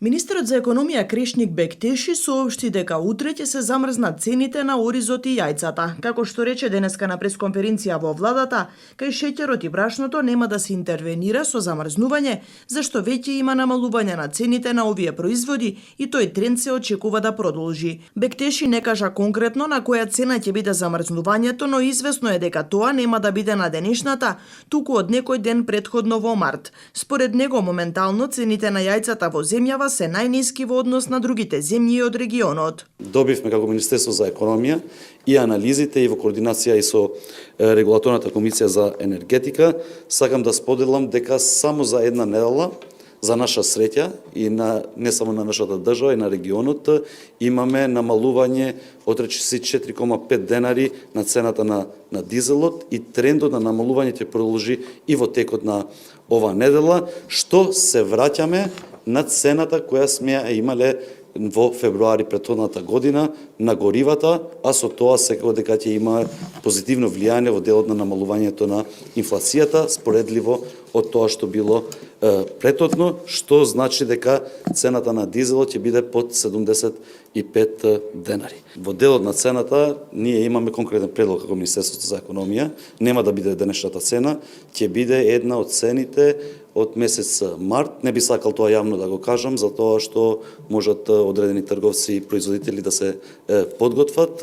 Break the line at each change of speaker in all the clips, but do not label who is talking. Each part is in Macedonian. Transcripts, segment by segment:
Министерот за економија Крешник Бектеши соопшти дека утре ќе се замрзнат цените на оризот и јајцата. Како што рече денеска на пресконференција во владата, кај шеќерот и брашното нема да се интервенира со замрзнување, зашто веќе има намалување на цените на овие производи и тој тренд се очекува да продолжи. Бектеши не кажа конкретно на која цена ќе биде замрзнувањето, но известно е дека тоа нема да биде на денешната, туку од некој ден претходно во март. Според него моментално цените на јајцата во земјава се најниски во однос на другите земји од регионот.
Добивме како Министерство за економија и анализите и во координација и со регулаторната комисија за енергетика, сакам да споделам дека само за една недела, за наша среќа и не само на нашата држава и на регионот, имаме намалување од речиси 4,5 денари на цената на дизелот и трендот на намалување ќе продолжи и во текот на ова недела, што се враќаме на цената која сме ја имале во февруари претходната година на горивата, а со тоа секако дека ќе има позитивно влијание во делот на намалувањето на инфлацијата, споредливо од тоа што било претhodно, што значи дека цената на дизелот ќе биде под 75 денари. Во делот на цената ние имаме конкретен предлог како Министерството за економија, нема да биде денешната цена, ќе биде една од цените од месец март. Не би сакал тоа јавно да го кажам, затоа што можат одредени трговци и производители да се подготват,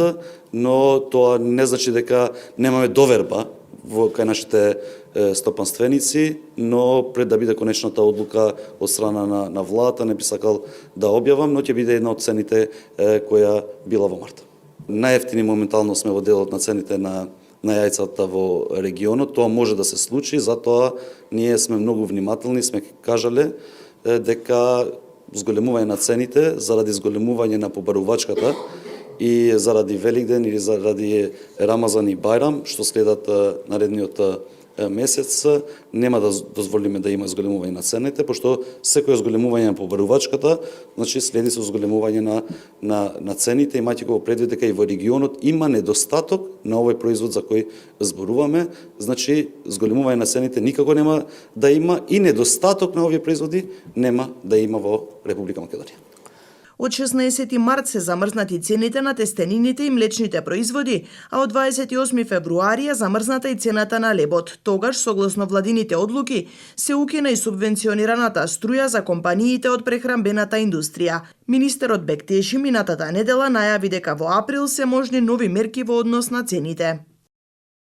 но тоа не значи дека немаме доверба во кај нашите стопанственици, но пред да биде конечната одлука од страна на владата, не би сакал да објавам, но ќе биде една од цените која била во март. Најевтини моментално сме во делот на цените на јајцата во регионот. Тоа може да се случи, затоа ние сме многу внимателни, сме кажале дека зголемување на цените заради зголемување на побарувачката и заради Великден или заради Рамазан и Бајрам, што следат наредниот месец, нема да дозволиме да има зголемување на цените, пошто секој зголемување на побарувачката, значи следи со зголемување на цените, имајќи го предвид дека и во регионот има недостаток на овој производ за кој зборуваме, значи зголемување на цените никако нема да има и недостаток на овие производи нема да има во Република Македонија.
Од 16 март се замрзнати цените на тестенините и млечните производи, а од 28 февруари е замрзната и цената на лебот. Тогаш, согласно владините одлуки, се укина и субвенционираната струја за компаниите од прехранбената индустрија. Министерот Бектеши минатата недела најави дека во април се можни нови мерки во однос на цените.